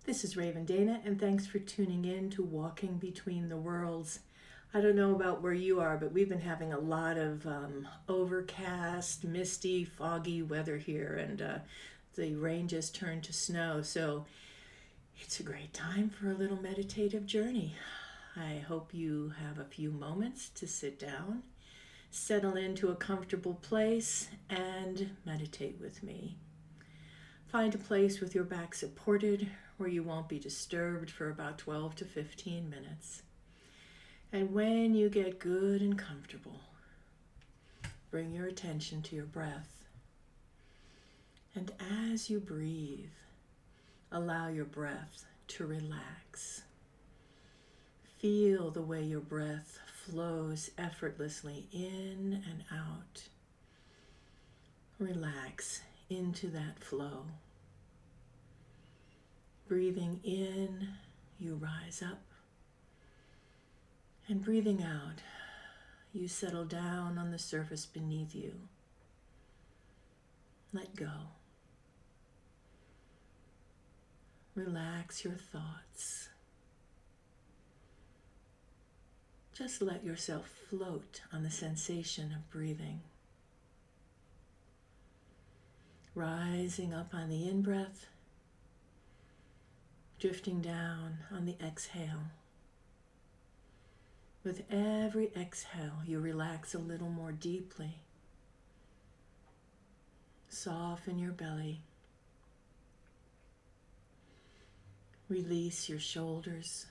This is Raven Dana, and thanks for tuning in to Walking Between the Worlds. I don't know about where you are, but we've been having a lot of overcast, misty, foggy weather here, and the rain just turned to snow, so it's a great time for a little meditative journey. I hope you have a few moments to sit down, settle into a comfortable place, and meditate with me. Find a place with your back supported where you won't be disturbed for about 12 to 15 minutes. And when you get good and comfortable, bring your attention to your breath. And as you breathe, allow your breath to relax. Feel the way your breath flows effortlessly in and out. Relax into that flow. Breathing in, you rise up. And breathing out, you settle down on the surface beneath you. Let go. Relax your thoughts. Just let yourself float on the sensation of breathing. Rising up on the in-breath, drifting down on the exhale. With every exhale, you relax a little more deeply. Soften your belly. Release your shoulders.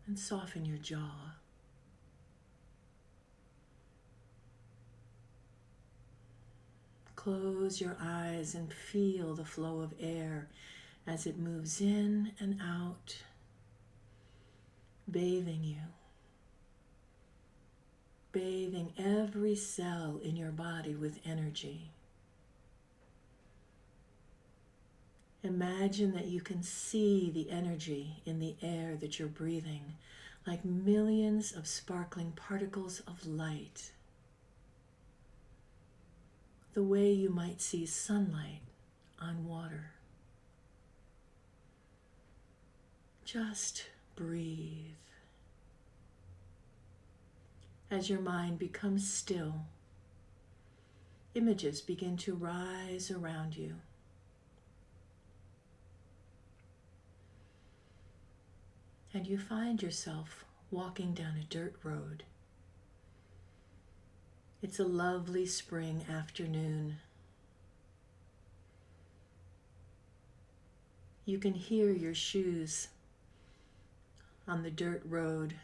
And soften your jaw. Close your eyes and feel the flow of air as it moves in and out, bathing you, bathing every cell in your body with energy. Imagine that you can see the energy in the air that you're breathing, like millions of sparkling particles of light. The way you might see sunlight on water. Just breathe. As your mind becomes still, images begin to rise around you. And you find yourself walking down a dirt road. It's a lovely spring afternoon. You can hear your shoes on the dirt road.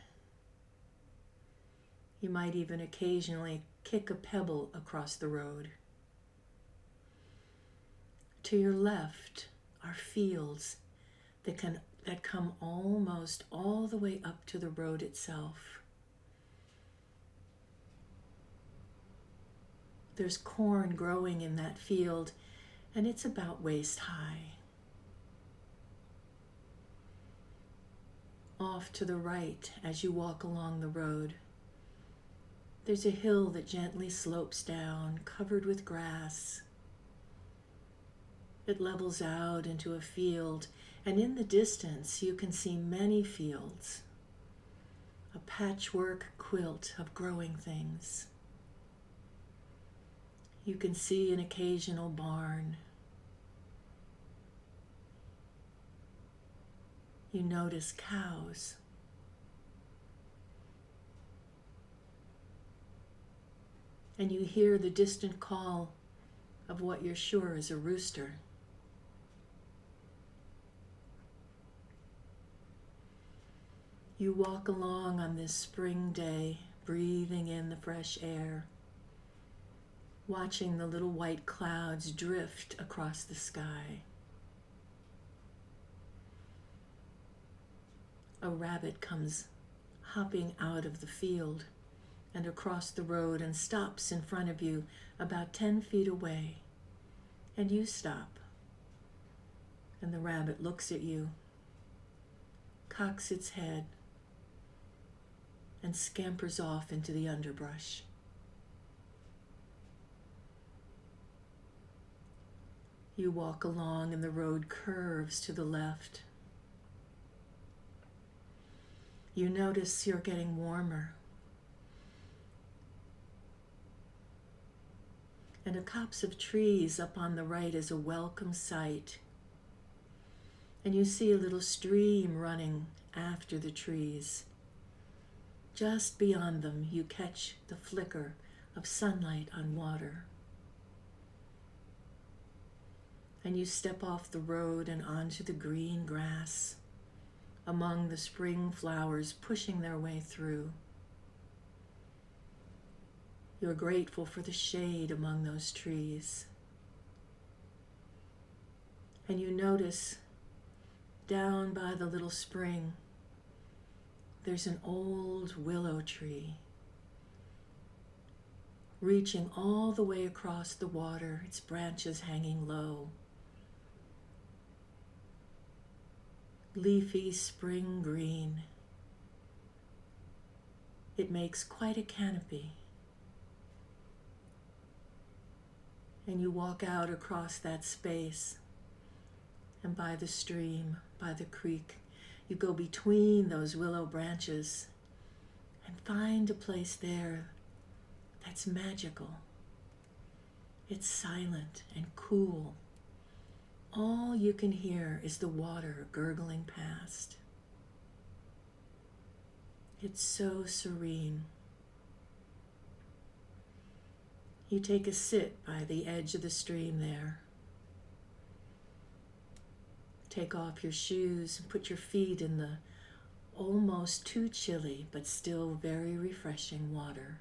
You might even occasionally kick a pebble across the road. To your left are fields that come almost all the way up to the road itself. There's corn growing in that field, and it's about waist high. Off to the right, as you walk along the road, there's a hill that gently slopes down, covered with grass. It levels out into a field, and in the distance you can see many fields, a patchwork quilt of growing things. You can see an occasional barn. You notice cows. And you hear the distant call of what you're sure is a rooster. You walk along on this spring day, breathing in the fresh air, watching the little white clouds drift across the sky. A rabbit comes hopping out of the field and across the road and stops in front of you about 10 feet away. And you stop. And the rabbit looks at you, cocks its head, and scampers off into the underbrush. You walk along and the road curves to the left. You notice you're getting warmer. And a copse of trees up on the right is a welcome sight. And you see a little stream running after the trees. Just beyond them, you catch the flicker of sunlight on water. And you step off the road and onto the green grass, among the spring flowers pushing their way through. You're grateful for the shade among those trees. And you notice down by the little spring, there's an old willow tree reaching all the way across the water, its branches hanging low. Leafy spring green. It makes quite a canopy. And you walk out across that space, and by the stream, by the creek, you go between those willow branches and find a place there that's magical. It's silent and cool. All you can hear is the water gurgling past. It's so serene. You take a sit by the edge of the stream there. Take off your shoes and put your feet in the almost too chilly but still very refreshing water.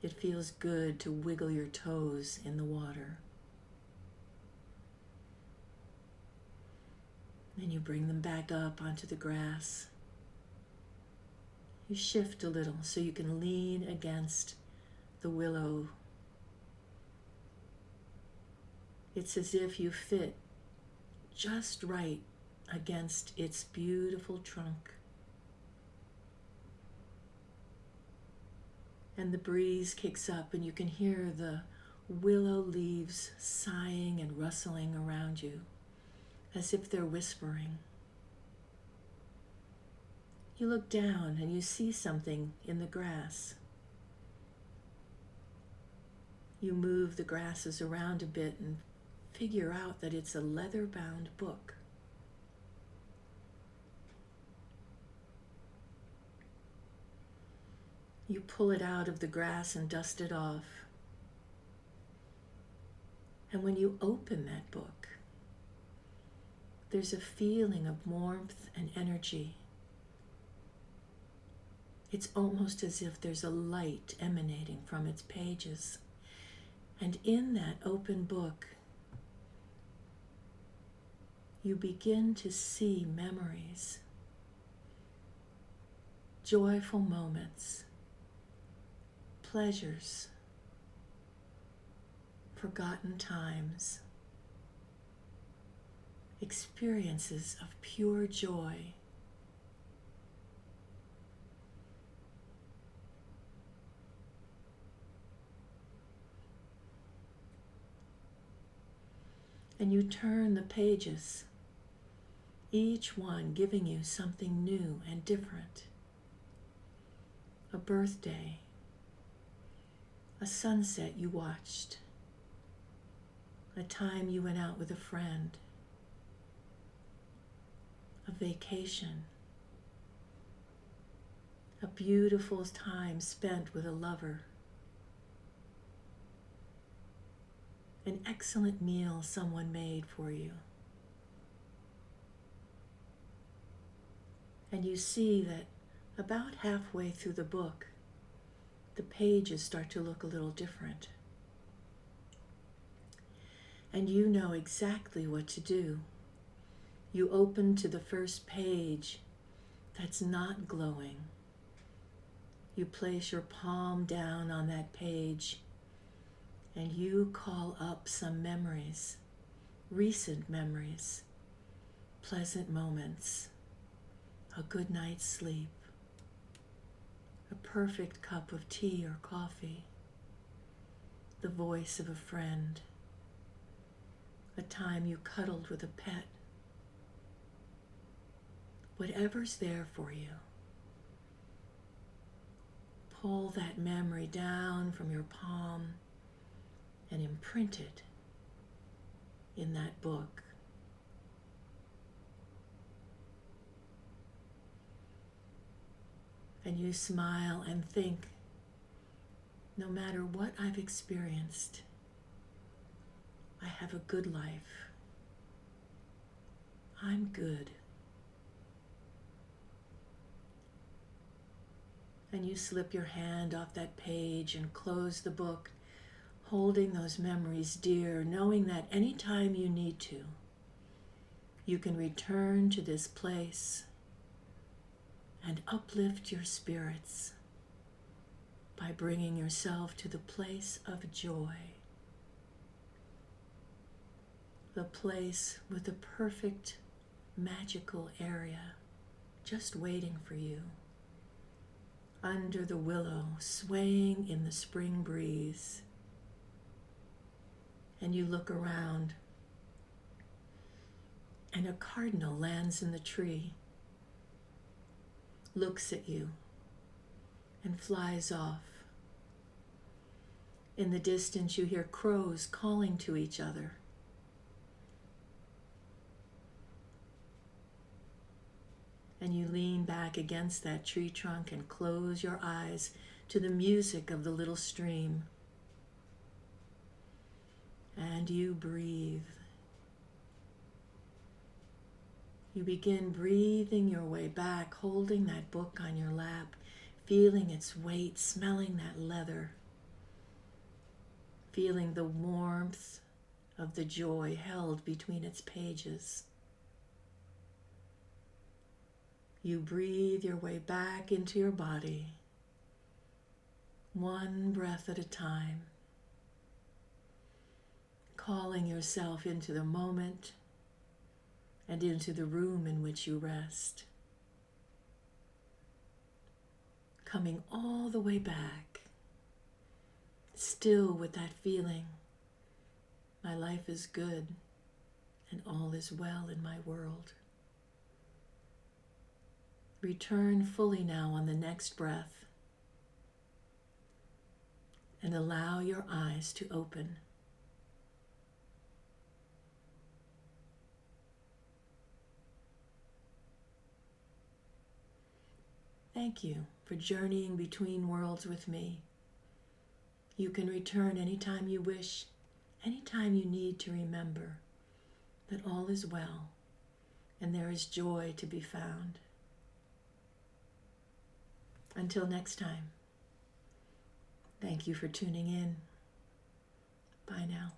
It feels good to wiggle your toes in the water. Then you bring them back up onto the grass. You shift a little so you can lean against the willow. It's as if you fit just right against its beautiful trunk. And the breeze kicks up and you can hear the willow leaves sighing and rustling around you, as if they're whispering. You look down and you see something in the grass. You move the grasses around a bit and figure out that it's a leather-bound book. You pull it out of the grass and dust it off. And when you open that book, there's a feeling of warmth and energy. It's almost as if there's a light emanating from its pages. And in that open book, you begin to see memories, joyful moments, pleasures, forgotten times, experiences of pure joy. And you turn the pages, each one giving you something new and different. A birthday, a sunset you watched, a time you went out with a friend, a vacation, a beautiful time spent with a lover, an excellent meal someone made for you. And you see that about halfway through the book, the pages start to look a little different. And you know exactly what to do. You open to the first page that's not glowing. You place your palm down on that page and you call up some memories, recent memories, pleasant moments, a good night's sleep, a perfect cup of tea or coffee, the voice of a friend, a time you cuddled with a pet. Whatever's there for you, pull that memory down from your palm and imprint it in that book. And you smile and think, no matter what I've experienced, I have a good life. I'm good. And you slip your hand off that page and close the book, holding those memories dear, knowing that anytime you need to, you can return to this place and uplift your spirits by bringing yourself to the place of joy, the place with the perfect magical area just waiting for you, under the willow swaying in the spring breeze. And you look around, and a cardinal lands in the tree, looks at you, and flies off. In the distance, you hear crows calling to each other. And you lean back against that tree trunk and close your eyes to the music of the little stream. And you breathe. You begin breathing your way back, holding that book on your lap, feeling its weight, smelling that leather, feeling the warmth of the joy held between its pages. You breathe your way back into your body, one breath at a time, calling yourself into the moment and into the room in which you rest. Coming all the way back, still with that feeling, my life is good and all is well in my world. Return fully now on the next breath and allow your eyes to open. Thank you for journeying between worlds with me. You can return anytime you wish, anytime you need to remember that all is well and there is joy to be found. Until next time, thank you for tuning in. Bye now.